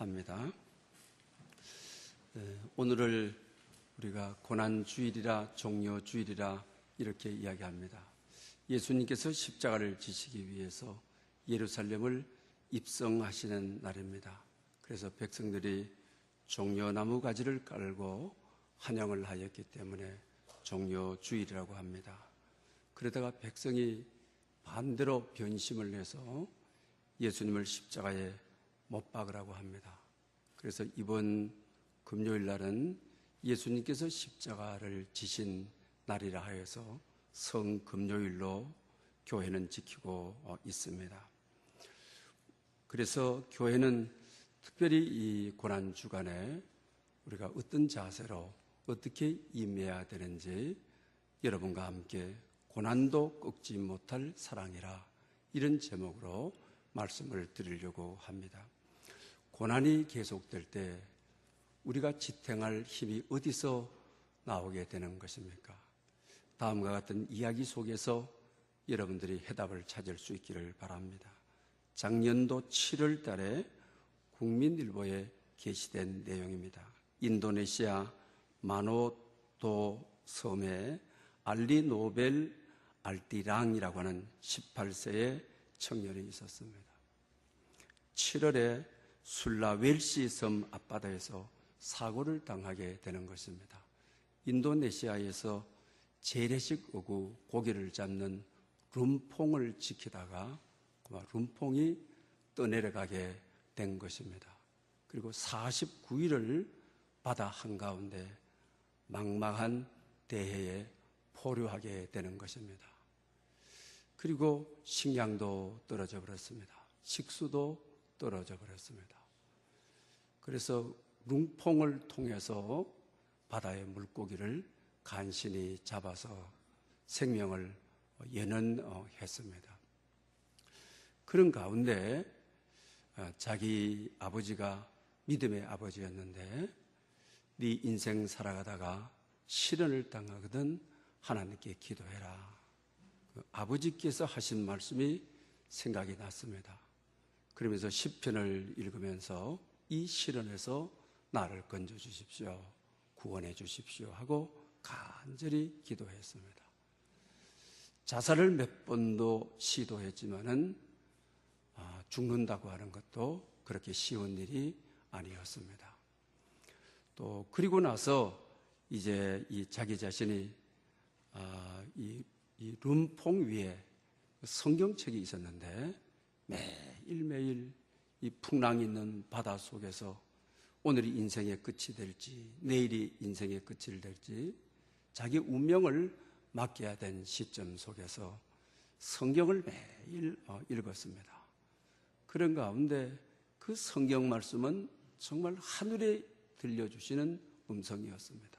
합니다. 오늘을 우리가 고난주일이라 종려주일이라 이렇게 이야기합니다. 예수님께서 십자가를 지시기 위해서 예루살렘을 입성하시는 날입니다. 그래서 백성들이 종려나무 가지를 깔고 환영을 하였기 때문에 종려주일이라고 합니다. 그러다가 백성이 반대로 변심을 해서 예수님을 십자가에 못 박으라고 합니다. 그래서 이번 금요일 날은 예수님께서 십자가를 지신 날이라 하여서 성금요일로 교회는 지키고 있습니다. 그래서 교회는 특별히 이 고난주간에 우리가 어떤 자세로 어떻게 임해야 되는지 여러분과 함께 고난도 꺾지 못할 사랑이라 이런 제목으로 말씀을 드리려고 합니다. 고난이 계속될 때 우리가 지탱할 힘이 어디서 나오게 되는 것입니까? 다음과 같은 이야기 속에서 여러분들이 해답을 찾을 수 있기를 바랍니다. 작년도 7월 달에 국민일보에 게시된 내용입니다. 인도네시아 마노도 섬에 알리 노벨 알띠랑이라고 하는 18세의 청년이 있었습니다. 7월에 술라웰시 섬 앞바다에서 사고를 당하게 되는 것입니다. 인도네시아에서 재래식 어구 고기를 잡는 룸퐁을 지키다가 룸퐁이 떠내려가게 된 것입니다. 그리고 49일을 바다 한가운데 막막한 대해에 포류하게 되는 것입니다. 그리고 식량도 떨어져 버렸습니다. 식수도 떨어져 버렸습니다. 그래서 룸퐁을 통해서 바다의 물고기를 간신히 잡아서 생명을 연연했습니다. 그런 가운데 자기 아버지가 믿음의 아버지였는데 네 인생 살아가다가 시련을 당하거든 하나님께 기도해라. 아버지께서 하신 말씀이 생각이 났습니다. 그러면서 시편을 읽으면서 이 시련에서 나를 건져 주십시오. 구원해 주십시오 하고 간절히 기도했습니다. 자살을 몇 번도 시도했지만은 죽는다고 하는 것도 그렇게 쉬운 일이 아니었습니다. 또 그리고 나서 이제 이 자기 자신이 이 룸퐁 위에 성경책이 있었는데 매일매일 이 풍랑 있는 바다 속에서 오늘이 인생의 끝이 될지 내일이 인생의 끝이 될지 자기 운명을 맡겨야 된 시점 속에서 성경을 매일 읽었습니다. 그런 가운데 그 성경 말씀은 정말 하늘에 들려주시는 음성이었습니다.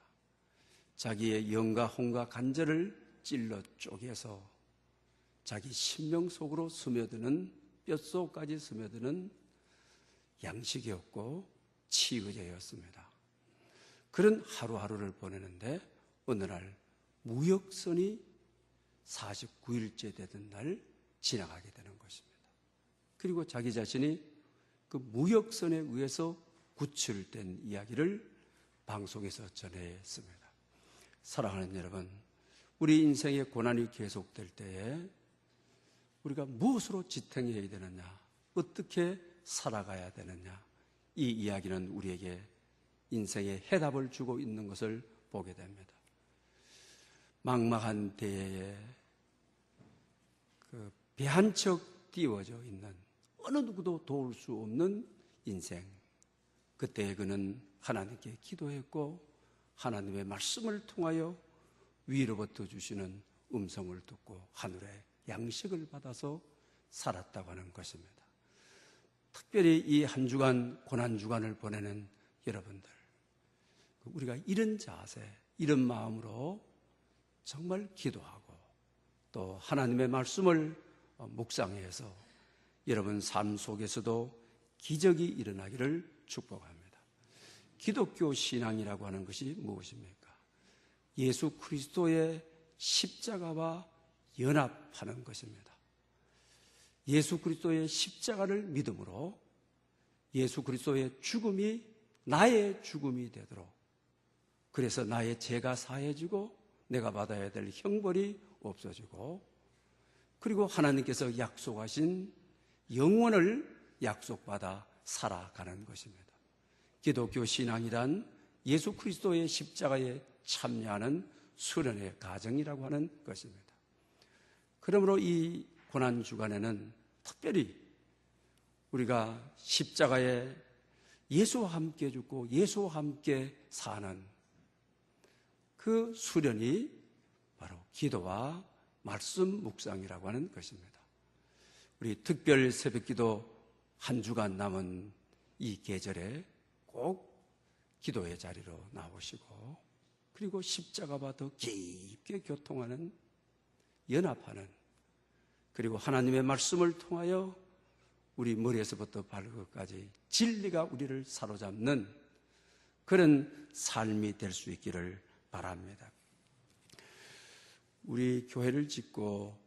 자기의 영과 혼과 간절을 찔러 쪼개서 자기 심령 속으로 스며드는 뼛속까지 스며드는 양식이었고 치유제였습니다. 그런 하루하루를 보내는데 어느 날 무역선이 49일째 되던 날 지나가게 되는 것입니다. 그리고 자기 자신이 그 무역선에 의해서 구출된 이야기를 방송에서 전했습니다. 사랑하는 여러분, 우리 인생의 고난이 계속될 때에 우리가 무엇으로 지탱해야 되느냐, 어떻게 살아가야 되느냐, 이 이야기는 우리에게 인생의 해답을 주고 있는 것을 보게 됩니다. 막막한 대해에 그 배 한 척 띄워져 있는 어느 누구도 도울 수 없는 인생, 그때 그는 하나님께 기도했고 하나님의 말씀을 통하여 위로부터 주시는 음성을 듣고 하늘의 양식을 받아서 살았다고 하는 것입니다. 특별히 이 한 주간 고난주간을 보내는 여러분들, 우리가 이런 자세, 이런 마음으로 정말 기도하고 또 하나님의 말씀을 묵상해서 여러분 삶 속에서도 기적이 일어나기를 축복합니다. 기독교 신앙이라고 하는 것이 무엇입니까? 예수 그리스도의 십자가와 연합하는 것입니다. 예수 그리스도의 십자가를 믿음으로 예수 그리스도의 죽음이 나의 죽음이 되도록, 그래서 나의 죄가 사해지고 내가 받아야 될 형벌이 없어지고, 그리고 하나님께서 약속하신 영원을 약속받아 살아가는 것입니다. 기독교 신앙이란 예수 그리스도의 십자가에 참여하는 수련의 과정이라고 하는 것입니다. 그러므로 이 고난주간에는 특별히 우리가 십자가에 예수와 함께 죽고 예수와 함께 사는 그 수련이 바로 기도와 말씀 묵상이라고 하는 것입니다. 우리 특별 새벽기도 한 주간 남은 이 계절에 꼭 기도의 자리로 나오시고, 그리고 십자가와 더 깊게 교통하는, 연합하는, 그리고 하나님의 말씀을 통하여 우리 머리에서부터 발끝까지 진리가 우리를 사로잡는 그런 삶이 될 수 있기를 바랍니다. 우리 교회를 짓고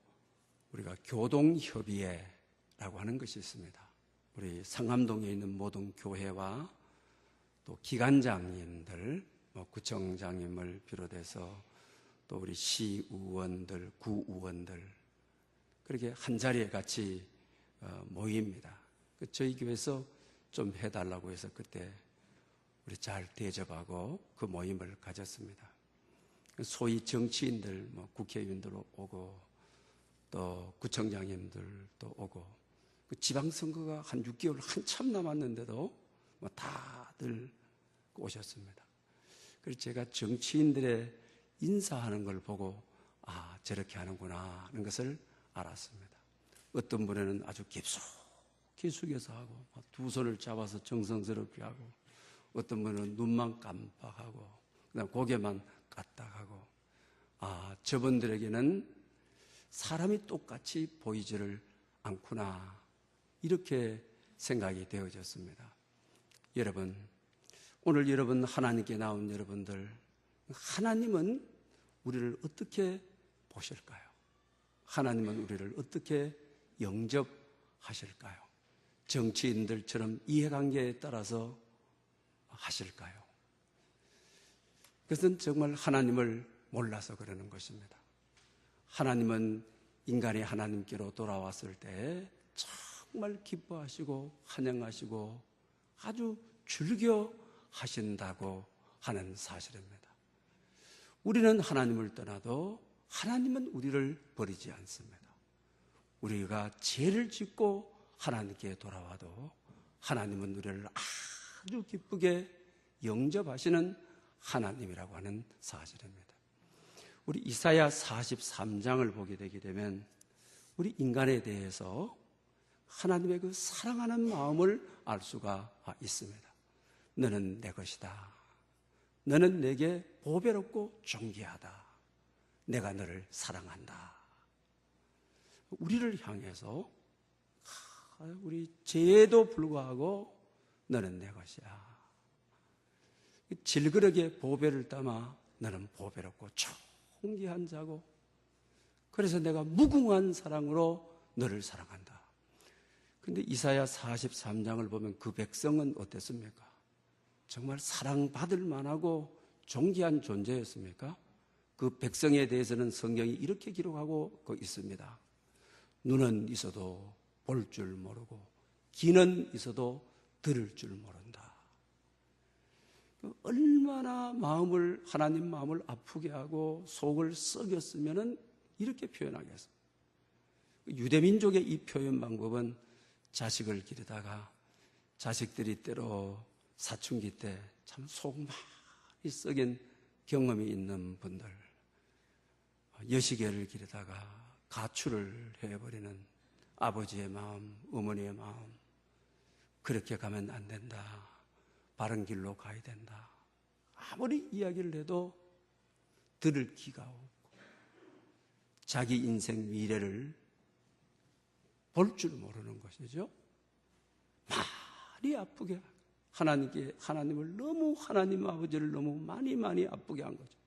우리가 교동협의회라고 하는 것이 있습니다. 우리 상암동에 있는 모든 교회와 또 기관장님들, 구청장님을 비롯해서 또 우리 시의원들, 구의원들, 그렇게 한 자리에 같이 모입니다. 저희 교회에서 좀 해달라고 해서 그때 우리 잘 대접하고 그 모임을 가졌습니다. 소위 정치인들, 국회의원들 오고 또 구청장님들도 오고, 지방선거가 한 6개월 한참 남았는데도 다들 오셨습니다. 그래서 제가 정치인들의 인사하는 걸 보고 저렇게 하는구나 하는 것을 알았습니다. 어떤 분에는 아주 깊숙이 숙여서 하고 두 손을 잡아서 정성스럽게 하고, 어떤 분은 눈만 깜빡하고 그다음 고개만 까딱하고, 저분들에게는 사람이 똑같이 보이지를 않구나, 이렇게 생각이 되어졌습니다. 여러분, 오늘 여러분 하나님께 나온 여러분들, 하나님은 우리를 어떻게 보실까요? 하나님은 우리를 어떻게 영접하실까요? 정치인들처럼 이해관계에 따라서 하실까요? 그것은 정말 하나님을 몰라서 그러는 것입니다. 하나님은 인간이 하나님께로 돌아왔을 때 정말 기뻐하시고 환영하시고 아주 즐겨하신다고 하는 사실입니다. 우리는 하나님을 떠나도 하나님은 우리를 버리지 않습니다. 우리가 죄를 짓고 하나님께 돌아와도 하나님은 우리를 아주 기쁘게 영접하시는 하나님이라고 하는 사실입니다. 우리 이사야 43장을 보게 되게 되면 우리 인간에 대해서 하나님의 그 사랑하는 마음을 알 수가 있습니다. 너는 내 것이다. 너는 내게 보배롭고 존귀하다. 내가 너를 사랑한다. 우리를 향해서 우리 죄에도 불구하고 너는 내 것이야. 질그릇에 보배를 담아 너는 보배롭고 존귀한 자고, 그래서 내가 무궁한 사랑으로 너를 사랑한다. 그런데 이사야 43장을 보면 그 백성은 어땠습니까? 정말 사랑받을 만하고 존귀한 존재였습니까? 그 백성에 대해서는 성경이 이렇게 기록하고 있습니다. 눈은 있어도 볼 줄 모르고 귀는 있어도 들을 줄 모른다. 얼마나 하나님 마음을 아프게 하고 속을 썩였으면 이렇게 표현하겠어요. 유대민족의 이 표현 방법은 자식을 기르다가 자식들이 때로 사춘기 때 참 속 많이 썩인 경험이 있는 분들, 여시개를 기르다가 가출을 해버리는 아버지의 마음, 어머니의 마음, 그렇게 가면 안 된다. 바른 길로 가야 된다. 아무리 이야기를 해도 들을 기가 없고 자기 인생 미래를 볼 줄 모르는 것이죠. 많이 아프게 하나님을 너무, 하나님 아버지를 너무 많이 아프게 한 거죠.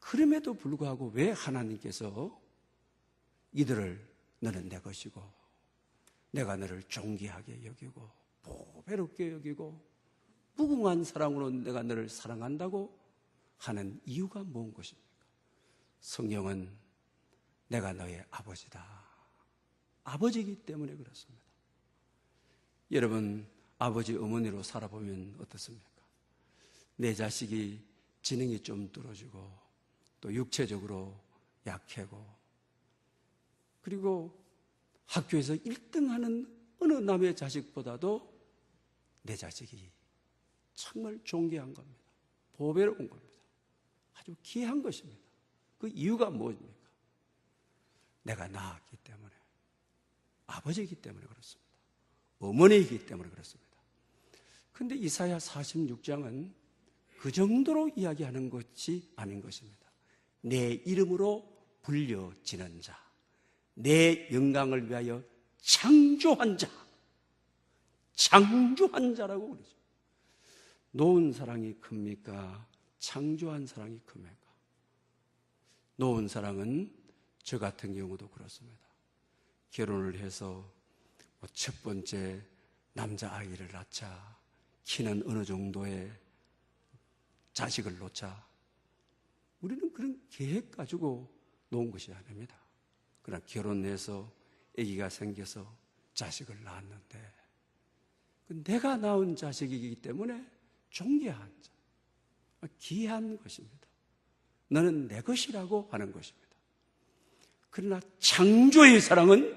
그럼에도 불구하고 왜 하나님께서 이들을 너는 내 것이고 내가 너를 존귀하게 여기고 보배롭게 여기고 무궁한 사랑으로 내가 너를 사랑한다고 하는 이유가 무슨 것입니까? 성경은 내가 너의 아버지다. 아버지이기 때문에 그렇습니다. 여러분, 아버지 어머니로 살아보면 어떻습니까? 내 자식이 지능이 좀 떨어지고 또 육체적으로 약하고 그리고 학교에서 1등하는 어느 남의 자식보다도 내 자식이 정말 존귀한 겁니다. 보배로운 겁니다. 아주 귀한 것입니다. 그 이유가 무엇입니까? 내가 낳았기 때문에, 아버지이기 때문에 그렇습니다. 어머니이기 때문에 그렇습니다. 그런데 이사야 46장은 그 정도로 이야기하는 것이 아닌 것입니다. 내 이름으로 불려지는 자, 내 영광을 위하여 창조한 자, 창조한 자라고 그러죠. 놓은 사랑이 큽니까? 창조한 사랑이 큽니까? 놓은 사랑은 저 같은 경우도 그렇습니다. 결혼을 해서 첫 번째 남자아이를 낳자, 키는 어느 정도의 자식을 놓자, 우리는 그런 계획 가지고 놓은 것이 아닙니다. 그러나 결혼해서 아기가 생겨서 자식을 낳았는데 내가 낳은 자식이기 때문에 존귀한 자, 귀한 것입니다. 너는 내 것이라고 하는 것입니다. 그러나 창조의 사랑은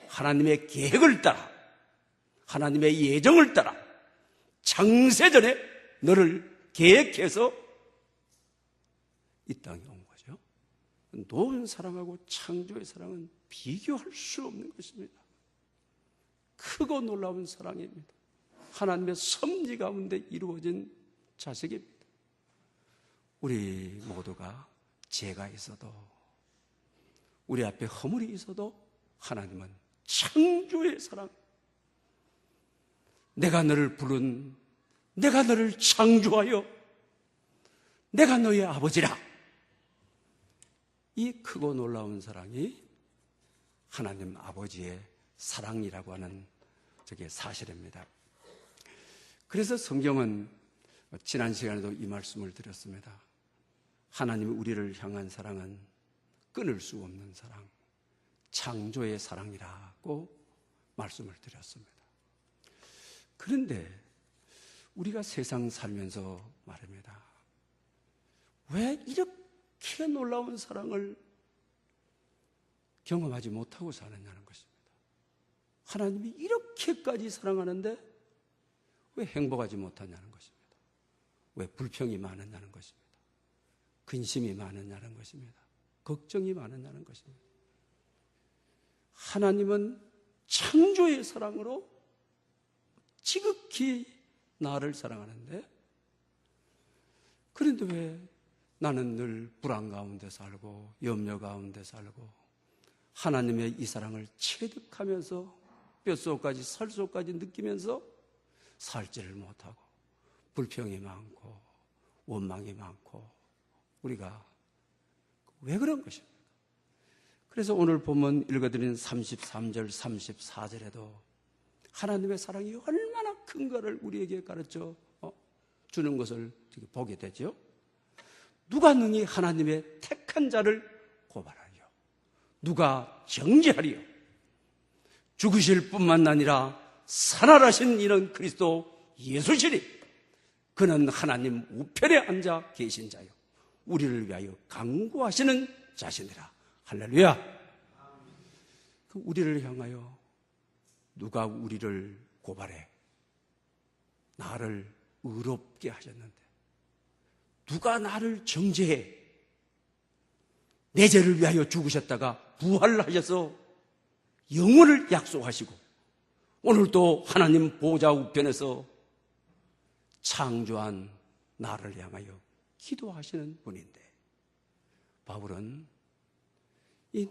하나님의 계획을 따라, 하나님의 예정을 따라 창세전에 너를 계획해서 이 땅에 온 거죠. 놓은 사랑하고 창조의 사랑은 비교할 수 없는 것입니다. 크고 놀라운 사랑입니다. 하나님의 섭리 가운데 이루어진 자식입니다. 우리 모두가 죄가 있어도, 우리 앞에 허물이 있어도 하나님은 창조의 사랑, 내가 너를 부른, 내가 너를 창조하여 내가 너의 아버지라, 이 크고 놀라운 사랑이 하나님 아버지의 사랑이라고 하는 저게 사실입니다. 그래서 성경은 지난 시간에도 이 말씀을 드렸습니다. 하나님이 우리를 향한 사랑은 끊을 수 없는 사랑, 창조의 사랑이라고 말씀을 드렸습니다. 그런데 우리가 세상 살면서 말입니다. 왜 이렇게 놀라운 사랑을 경험하지 못하고 사느냐는 것입니다. 하나님이 이렇게까지 사랑하는데 왜 행복하지 못하냐는 것입니다. 왜 불평이 많으냐는 것입니다. 근심이 많으냐는 것입니다. 걱정이 많으냐는 것입니다. 하나님은 창조의 사랑으로 지극히 나를 사랑하는데, 그런데 왜 나는 늘 불안 가운데 살고 염려 가운데 살고 하나님의 이 사랑을 체득하면서 뼛속까지 살속까지 느끼면서 살지를 못하고 불평이 많고 원망이 많고, 우리가 왜 그런 것입니까? 그래서 오늘 본문 읽어드린 33절 34절에도 하나님의 사랑이 얼마나 큰가를 우리에게 가르쳐 주는 것을 보게 되죠. 누가 능히 하나님의 택한 자를 고발하리요? 누가 정죄하리요? 죽으실 뿐만 아니라 살아나신 이는 그리스도 예수시니 그는 하나님 우편에 앉아 계신 자요 우리를 위하여 간구하시는 자신이라. 할렐루야. 그 우리를 향하여 누가 우리를 고발해? 나를 의롭게 하셨는데 누가 나를 정죄해? 내 죄를 위하여 죽으셨다가 부활하셔서 영원을 약속하시고 오늘도 하나님 보좌 우편에서 창조한 나를 향하여 기도하시는 분인데, 바울은 이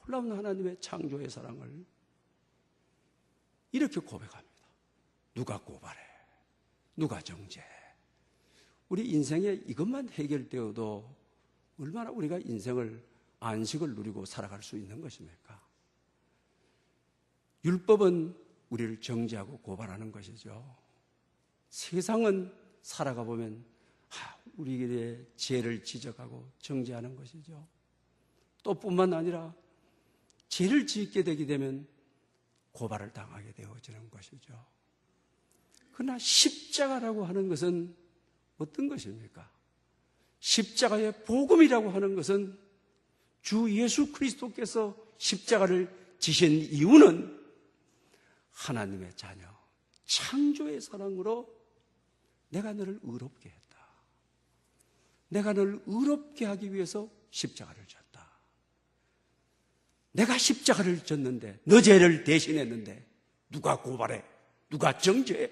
놀라운 하나님의 창조의 사랑을 이렇게 고백합니다. 누가 고발해? 누가 정죄해? 우리 인생에 이것만 해결되어도 얼마나 우리가 인생을 안식을 누리고 살아갈 수 있는 것입니까? 율법은 우리를 정죄하고 고발하는 것이죠. 세상은 살아가 보면 우리의 죄를 지적하고 정죄하는 것이죠. 또 뿐만 아니라 죄를 짓게 되게 되면 고발을 당하게 되어지는 것이죠. 그러나 십자가라고 하는 것은 어떤 것입니까? 십자가의 복음이라고 하는 것은 주 예수 그리스도께서 십자가를 지신 이유는 하나님의 자녀, 창조의 사랑으로 내가 너를 의롭게 했다. 내가 너를 의롭게 하기 위해서 십자가를 졌다. 내가 십자가를 졌는데, 너 죄를 대신했는데 누가 고발해? 누가 정죄해?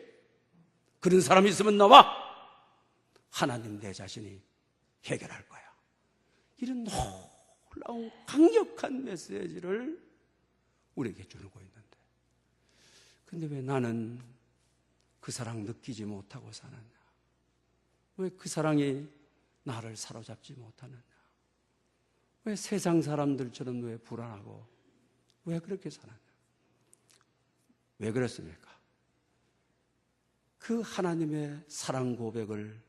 그런 사람이 있으면 나와! 하나님 내 자신이 해결할 거야. 이런 놀라운 강력한 메시지를 우리에게 주고 있는데, 근데 왜 나는 그 사랑 느끼지 못하고 사느냐? 왜 그 사랑이 나를 사로잡지 못하느냐? 왜 세상 사람들처럼 왜 불안하고 왜 그렇게 사느냐? 왜 그렇습니까? 그 하나님의 사랑 고백을,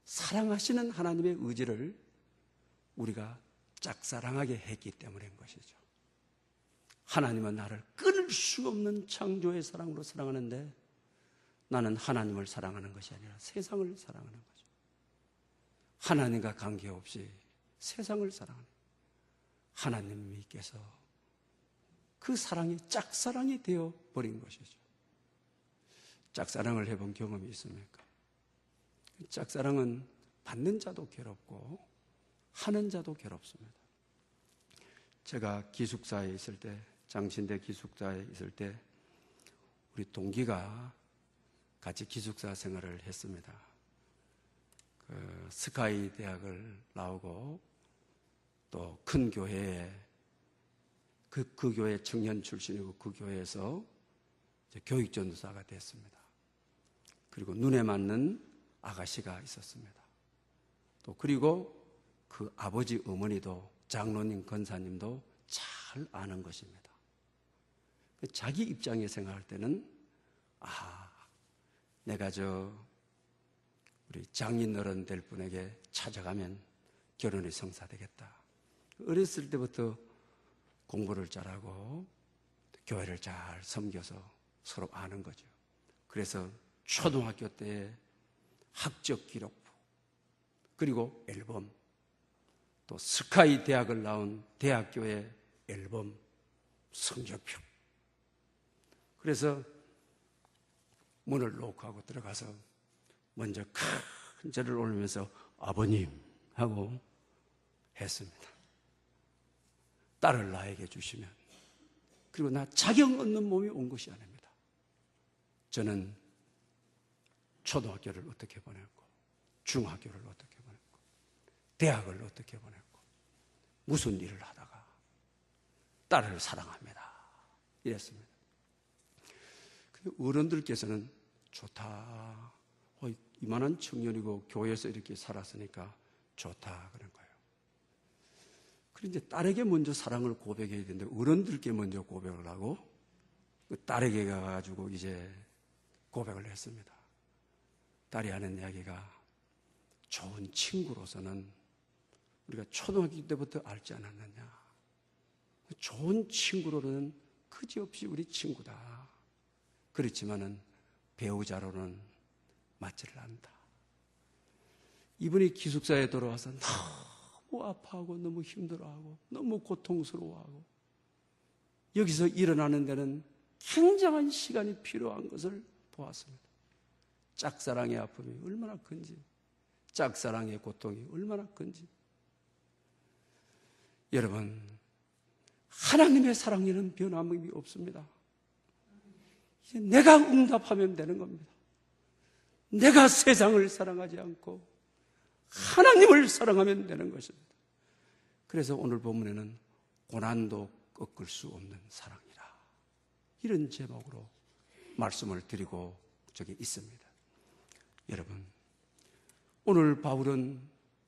사랑하시는 하나님의 의지를 우리가 짝사랑하게 했기 때문인 것이죠. 하나님은 나를 끊을 수 없는 창조의 사랑으로 사랑하는데 나는 하나님을 사랑하는 것이 아니라 세상을 사랑하는 거죠. 하나님과 관계없이 세상을 사랑하는 거예요. 하나님께서 그 사랑이 짝사랑이 되어 버린 것이죠. 짝사랑을 해본 경험이 있습니까? 짝사랑은 받는 자도 괴롭고 하는 자도 괴롭습니다. 제가 기숙사에 있을 때, 장신대 기숙사에 있을 때 우리 동기가 같이 기숙사 생활을 했습니다. 그 스카이 대학을 나오고 또 큰 교회에 그 교회 청년 출신이고 그 교회에서 교육 전도사가 됐습니다. 그리고 눈에 맞는 아가씨가 있었습니다. 또 그리고 그 아버지 어머니도 장로님 권사님도 잘 아는 것입니다. 자기 입장에 생각할 때는 내가 우리 장인 어른 될 분에게 찾아가면 결혼이 성사되겠다. 어렸을 때부터 공부를 잘하고 교회를 잘 섬겨서 서로 아는 거죠. 그래서 초등학교 때 학적 기록부, 그리고 앨범, 또 스카이 대학을 나온 대학교의 앨범, 성적표. 그래서 문을 노크하고 들어가서 먼저 큰 절을 올리면서 아버님 하고 했습니다. 딸을 나에게 주시면, 그리고 나 자격 없는 몸이 온 것이 아닙니다. 저는 초등학교를 어떻게 보냈고, 중학교를 어떻게 보냈고, 대학을 어떻게 보냈고, 무슨 일을 하다가 딸을 사랑합니다. 이랬습니다. 어른들께서는 좋다. 이만한 청년이고 교회에서 이렇게 살았으니까 좋다. 그런 거예요. 그런데 딸에게 먼저 사랑을 고백해야 되는데 어른들께 먼저 고백을 하고 그 딸에게 가가지고 이제 고백을 했습니다. 딸이 하는 이야기가 좋은 친구로서는 우리가 초등학교 때부터 알지 않았느냐. 좋은 친구로는 그지없이 우리 친구다. 그렇지만은 배우자로는 맞지를 않는다. 이분이 기숙사에 돌아와서 너무 아파하고 너무 힘들어하고 너무 고통스러워하고 여기서 일어나는 데는 굉장한 시간이 필요한 것을 보았습니다. 짝사랑의 아픔이 얼마나 큰지, 짝사랑의 고통이 얼마나 큰지. 여러분, 하나님의 사랑에는 변함이 없습니다. 이제 내가 응답하면 되는 겁니다. 내가 세상을 사랑하지 않고 하나님을 사랑하면 되는 것입니다. 그래서 오늘 본문에는 고난도 꺾을 수 없는 사랑이라, 이런 제목으로 말씀을 드리고 저기 있습니다. 여러분, 오늘 바울은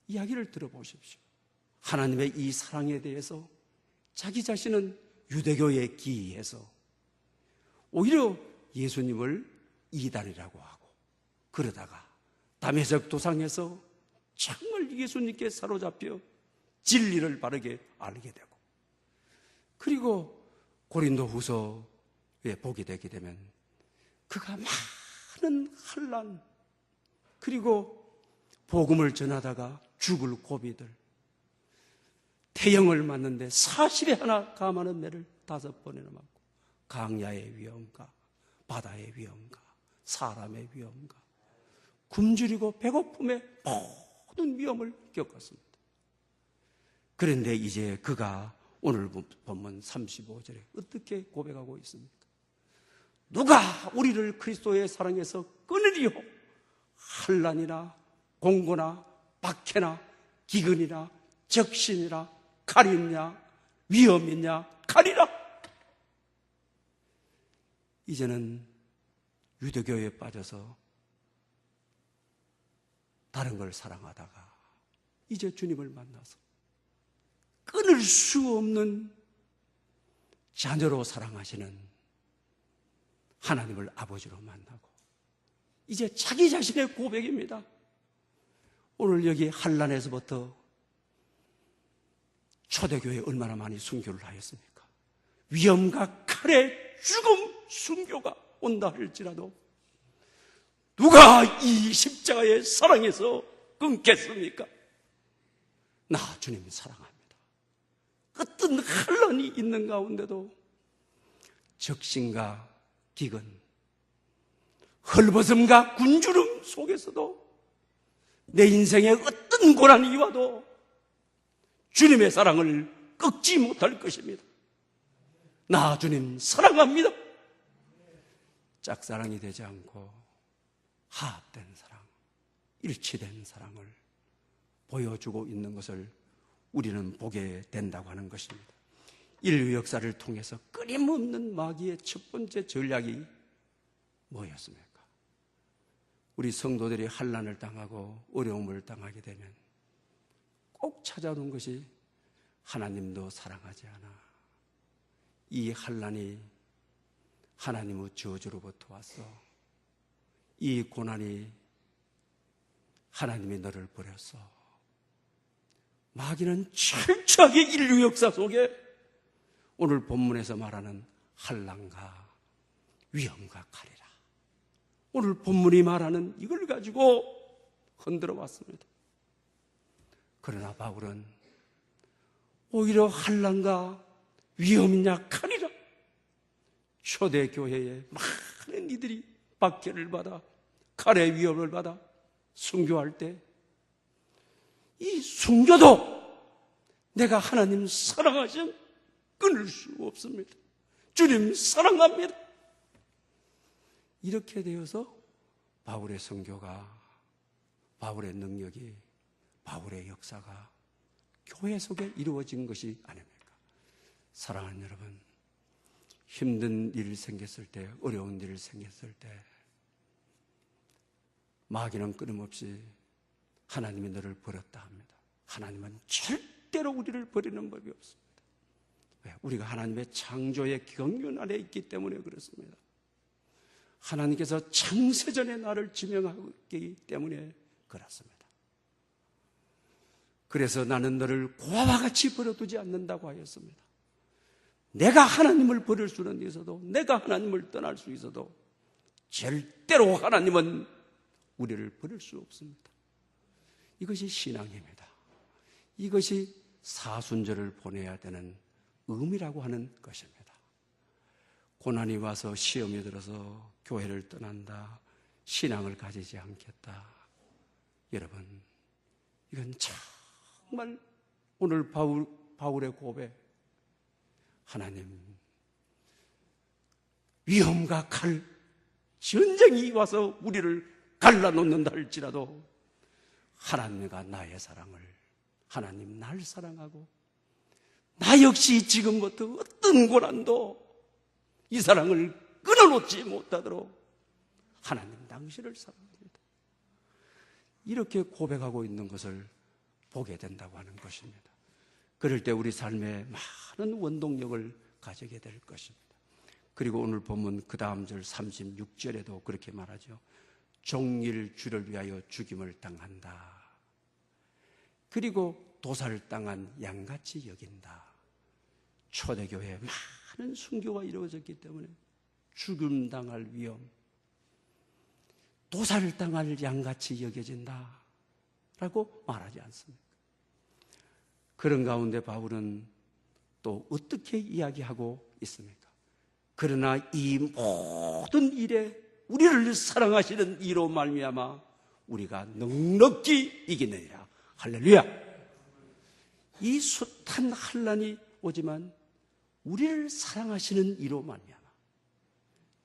이야기를 들어보십시오. 하나님의 이 사랑에 대해서 자기 자신은 유대교에 기이해서 오히려 예수님을 이단이라고 하고, 그러다가 담에색 도상에서 정말 예수님께 사로잡혀 진리를 바르게 알게 되고, 그리고 고린도 후서에 보게 되게 되면 그가 많은 환난, 그리고 복음을 전하다가 죽을 고비들, 태형을 맞는데 40에 하나 감하는 매를 5번이나 맞고, 강야의 위험과 바다의 위험과 사람의 위험과 굶주리고 배고픔의 모든 위험을 겪었습니다. 그런데 이제 그가 오늘 본문 35절에 어떻게 고백하고 있습니까? 누가 우리를 그리스도의 사랑에서 끊으리요? 환난이나 공고나 박해나 기근이나 적신이나 칼이냐 위험이냐 칼이라. 이제는 유대교에 빠져서 다른 걸 사랑하다가 이제 주님을 만나서 끊을 수 없는 자녀로 사랑하시는 하나님을 아버지로 만나고, 이제 자기 자신의 고백입니다. 오늘 여기 한란에서부터 초대교회에 얼마나 많이 순교를 하였습니까? 위험과 칼의 죽음 순교가 온다 할지라도 누가 이 십자가의 사랑에서 끊겠습니까? 나 주님 사랑합니다. 어떤 환난이 있는 가운데도 적신과 기근, 헐벗음과 굶주림 속에서도 내 인생에 어떤 고난이 와도 주님의 사랑을 꺾지 못할 것입니다. 나 주님 사랑합니다. 짝사랑이 되지 않고 화합된 사랑, 일치된 사랑을 보여주고 있는 것을 우리는 보게 된다고 하는 것입니다. 인류 역사를 통해서 끊임없는 마귀의 첫 번째 전략이 뭐였습니까? 우리 성도들이 환난을 당하고 어려움을 당하게 되면 꼭 찾아오는 것이 하나님도 사랑하지 않아. 이 환난이 하나님의 저주로부터 왔어. 이 고난이 하나님이 너를 버렸어. 마귀는 철저하게 인류 역사 속에 오늘 본문에서 말하는 환난과 위험과 칼이라. 오늘 본문이 말하는 이걸 가지고 흔들어 왔습니다. 그러나 바울은 오히려 환난과 위험이냐 칼이라. 초대교회에 많은 이들이 박해를 받아 칼의 위험을 받아 순교할 때 이 순교도 내가 하나님 사랑하신 끊을 수 없습니다. 주님 사랑합니다. 이렇게 되어서 바울의 선교가, 바울의 능력이, 바울의 역사가 교회 속에 이루어진 것이 아닙니까? 사랑하는 여러분, 힘든 일 생겼을 때, 어려운 일 생겼을 때 마귀는 끊임없이 하나님이 너를 버렸다 합니다. 하나님은 절대로 우리를 버리는 법이 없습니다. 왜? 우리가 하나님의 창조의 경륜 안에 있기 때문에 그렇습니다. 하나님께서 창세전에 나를 지명하기 때문에 그렇습니다. 그래서 나는 너를 고아와 같이 버려두지 않는다고 하였습니다. 내가 하나님을 버릴 수는 있어도, 내가 하나님을 떠날 수 있어도 절대로 하나님은 우리를 버릴 수 없습니다. 이것이 신앙입니다. 이것이 사순절을 보내야 되는 의미라고 하는 것입니다. 고난이 와서 시험이 들어서 교회를 떠난다, 신앙을 가지지 않겠다. 여러분, 이건 정말 오늘 바울의 고백, 하나님, 위험과 칼, 전쟁이 와서 우리를 갈라놓는다 할지라도 하나님과 나의 사랑을, 하나님 날 사랑하고 나 역시 지금부터 어떤 고난도 이 사랑을 끊어놓지 못하도록 하나님 당신을 사랑합니다. 이렇게 고백하고 있는 것을 보게 된다고 하는 것입니다. 그럴 때 우리 삶에 많은 원동력을 가지게 될 것입니다. 그리고 오늘 보면 그 다음 절 36절에도 그렇게 말하죠. 종일 주를 위하여 죽임을 당한다. 그리고 도살당한 양같이 여긴다. 초대교회에 많은 순교가 이루어졌기 때문에 죽임당할 위험, 도살당할 양같이 여겨진다 라고 말하지 않습니까? 그런 가운데 바울은 또 어떻게 이야기하고 있습니까? 그러나 이 모든 일에 우리를 사랑하시는 이로 말미암아 우리가 넉넉히 이기느니라. 할렐루야. 이 숱한 환난이 오지만 우리를 사랑하시는 이로 말미암아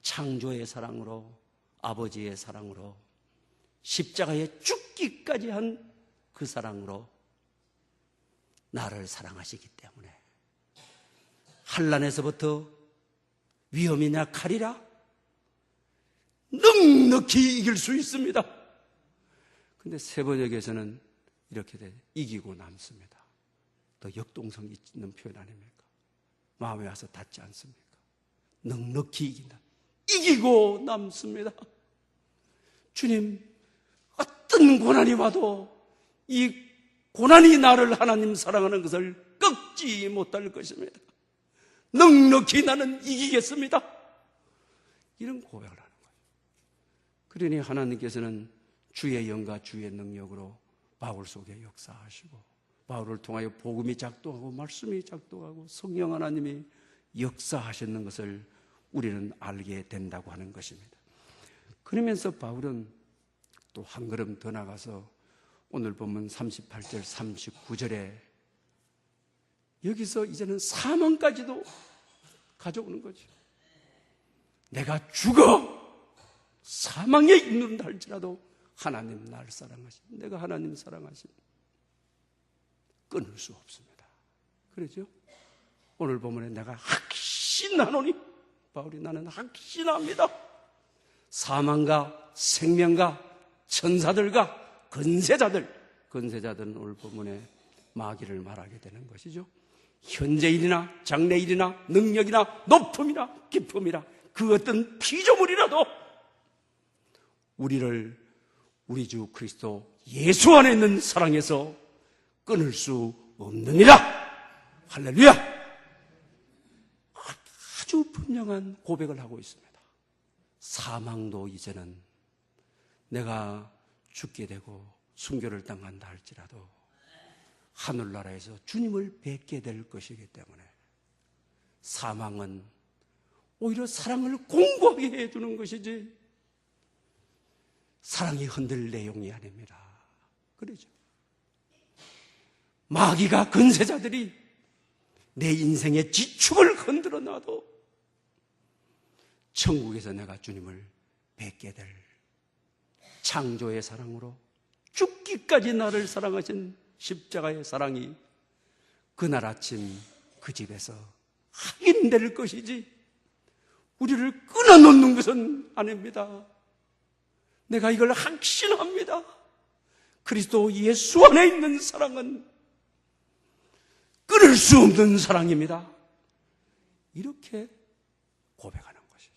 창조의 사랑으로, 아버지의 사랑으로, 십자가에 죽기까지 한 그 사랑으로 나를 사랑하시기 때문에 환난에서부터 위험이나 칼이라 넉넉히 이길 수 있습니다. 그런데 세번역에서는 이렇게 돼 이기고 남습니다. 더 역동성 있는 표현 아닙니까? 마음에 와서 닿지 않습니까? 넉넉히 이긴다. 이기고 남습니다. 주님, 어떤 고난이 와도 이 고난이 나를 하나님 사랑하는 것을 꺾지 못할 것입니다. 넉넉히 나는 이기겠습니다. 이런 고백을 하는 거예요. 그러니 하나님께서는 주의 영과 주의 능력으로 바울 속에 역사하시고 바울을 통하여 복음이 작동하고 말씀이 작동하고 성령 하나님이 역사하시는 것을 우리는 알게 된다고 하는 것입니다. 그러면서 바울은 또 한 걸음 더 나가서 오늘 보면 38절 39절에 여기서 이제는 사망까지도 가져오는 거죠. 내가 죽어 사망에 이른다 할지라도 하나님 날 사랑하신, 내가 하나님 사랑하신 끊을 수 없습니다. 그렇죠? 오늘 본문에 내가 확신하노니, 바울이 나는 확신합니다. 사망과 생명과 천사들과 건세자들은 오늘 본문에 마귀를 말하게 되는 것이죠. 현재일이나 장래일이나 능력이나 높음이나 깊음이나 그 어떤 피조물이라도 우리를 우리 주 그리스도 예수 안에 있는 사랑에서 끊을 수 없느니라. 할렐루야. 아주 분명한 고백을 하고 있습니다. 사망도 이제는 내가 죽게 되고 순교를 당한다 할지라도 하늘나라에서 주님을 뵙게 될 것이기 때문에 사망은 오히려 사랑을 공고하게 해주는 것이지 사랑이 흔들 내용이 아닙니다. 그러죠. 마귀가 건세자들이 내 인생의 지축을 흔들어 놔도 천국에서 내가 주님을 뵙게 될 창조의 사랑으로 죽기까지 나를 사랑하신 십자가의 사랑이 그날 아침 그 집에서 확인될 것이지 우리를 끊어놓는 것은 아닙니다. 내가 이걸 확신합니다. 그리스도 예수 안에 있는 사랑은 끊을 수 없는 사랑입니다. 이렇게 고백하는 것이죠.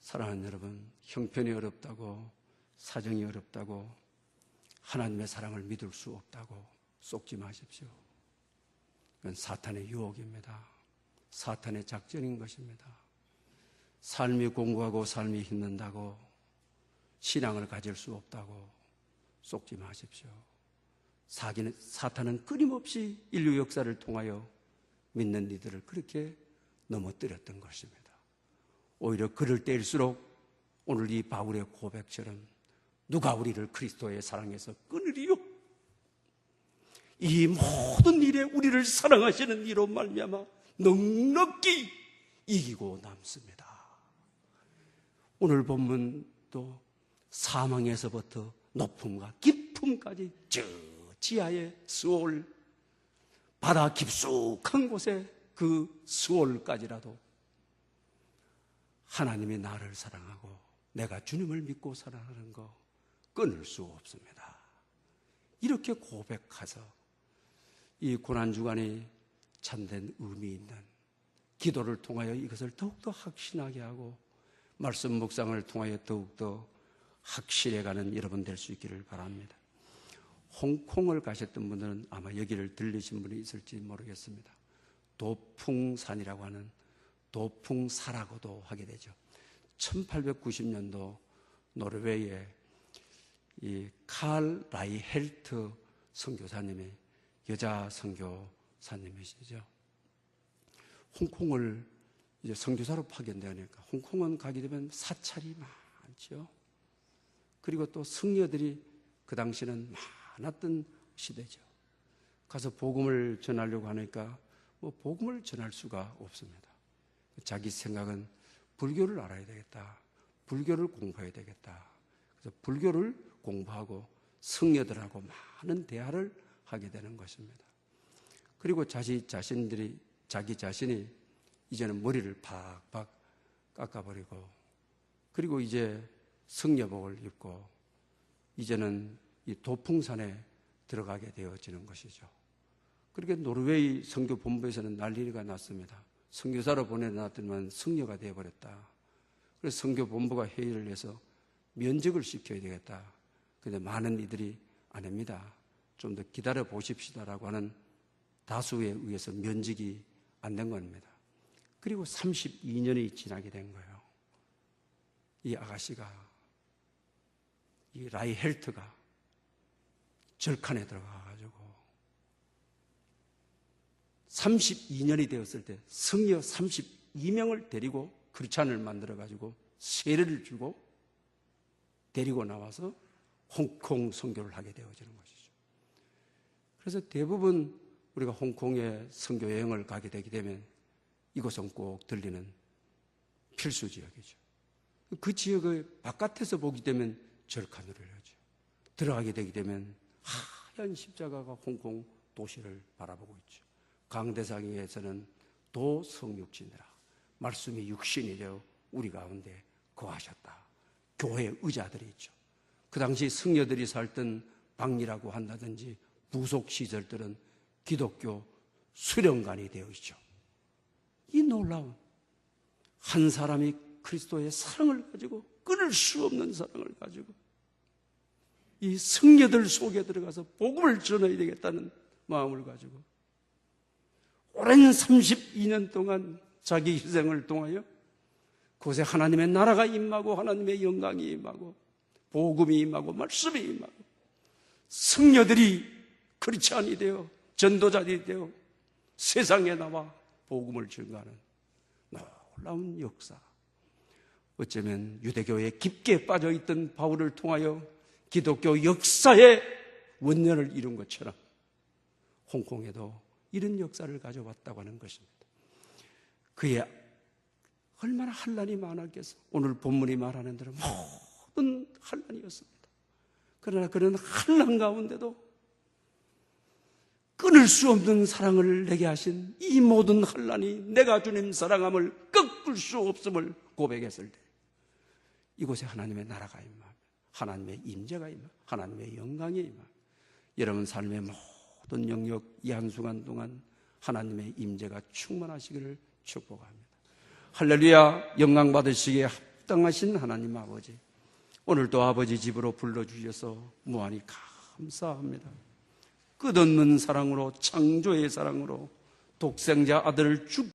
사랑하는 여러분, 형편이 어렵다고, 사정이 어렵다고, 하나님의 사랑을 믿을 수 없다고 속지 마십시오. 이건 사탄의 유혹입니다. 사탄의 작전인 것입니다. 삶이 공고하고 삶이 힘든다고 신앙을 가질 수 없다고 속지 마십시오. 사탄은 끊임없이 인류 역사를 통하여 믿는 이들을 그렇게 넘어뜨렸던 것입니다. 오히려 그럴 때일수록 오늘 이 바울의 고백처럼 누가 우리를 그리스도의 사랑에서 끊으리요? 이 모든 일에 우리를 사랑하시는 이로 말미암아 넉넉히 이기고 남습니다. 오늘 본문도 사망에서부터 높음과 깊음까지 저 지하의 스올, 바다 깊숙한 곳에 그 스올까지라도 하나님이 나를 사랑하고 내가 주님을 믿고 살아가는 거 끊을 수 없습니다. 이렇게 고백해서 이 고난주간이 참된 의미 있는 기도를 통하여 이것을 더욱더 확신하게 하고 말씀 묵상을 통하여 더욱더 확실해가는 여러분 될 수 있기를 바랍니다. 홍콩을 가셨던 분들은 아마 여기를 들리신 분이 있을지 모르겠습니다. 도풍산이라고 하는 도풍사라고도 하게 되죠. 1890년도 노르웨이의 이 칼 라이헬트 선교사님이 여자 선교사님이시죠. 홍콩을 이제 선교사로 파견되니까 홍콩은 가게 되면 사찰이 많죠. 그리고 또 승려들이 그 당시는 많았던 시대죠. 가서 복음을 전하려고 하니까 뭐 복음을 전할 수가 없습니다. 자기 생각은 불교를 알아야 되겠다. 불교를 공부해야 되겠다. 그래서 불교를 공부하고 승려들하고 많은 대화를 하게 되는 것입니다. 그리고 자기 자신이 이제는 머리를 팍팍 깎아버리고 그리고 이제 승려복을 입고 이제는 이 도풍산에 들어가게 되어지는 것이죠. 그렇게 노르웨이 선교본부에서는 난리가 났습니다. 선교사로 보내놨더니만 승려가 되어버렸다. 그래서 선교본부가 회의를 해서 면직을 시켜야 되겠다. 그런데 많은 이들이 아닙니다. 좀 더 기다려 보십시다라고 하는 다수에 의해서 면직이 안 된 겁니다. 그리고 32년이 지나게 된 거예요. 이 아가씨가, 이 라이헬트가 절칸에 들어가가지고 32년이 되었을 때 승려 32명을 데리고 크리스찬을 만들어가지고 세례를 주고 데리고 나와서 홍콩 선교를 하게 되어지는 것이죠. 그래서 대부분 우리가 홍콩에 선교 여행을 가게 되게 되면 이곳은 꼭 들리는 필수 지역이죠. 그 지역의 바깥에서 보게 되면 절칸으로 해야죠. 들어가게 되게 되면 하얀 십자가가 홍콩 도시를 바라보고 있죠. 강대상에서는 도성육신이라 말씀이 육신이 되어 우리 가운데 거하셨다. 교회 의자들이 있죠. 그 당시 승려들이 살던 방이라고 한다든지 부속 시설들은 기독교 수련관이 되어 있죠. 이 놀라운 한 사람이 그리스도의 사랑을 가지고 끊을 수 없는 사랑을 가지고 이 승려들 속에 들어가서 복음을 전해야 되겠다는 마음을 가지고 오랜 32년 동안 자기 희생을 통하여 그곳에 하나님의 나라가 임하고 하나님의 영광이 임하고 복음이 임하고 말씀이 임하고 승려들이 크리스찬이 되어 전도자들이 되어 세상에 나와 복음을 증거하는 놀라운 역사. 어쩌면 유대교에 깊게 빠져있던 바울을 통하여 기독교 역사의 원년을 이룬 것처럼 홍콩에도 이런 역사를 가져왔다고 하는 것입니다. 그의 얼마나 환난이 많았겠어. 오늘 본문이 말하는 대로 모든 환난이었습니다. 그러나 그런 환난 가운데도 끊을 수 없는 사랑을 내게 하신 이 모든 환난이 내가 주님 사랑함을 꺾을 수 없음을 고백했을 때 이곳에 하나님의 나라가 임하며 하나님의 임재가 임하며 하나님의 영광이 임하며 여러분 삶의 모든 영역 이 한순간 동안 하나님의 임재가 충만하시기를 축복합니다. 할렐루야. 영광 받으시기에 합당하신 하나님 아버지, 오늘도 아버지 집으로 불러주셔서 무한히 감사합니다. 끝없는 사랑으로 창조의 사랑으로 독생자 아들을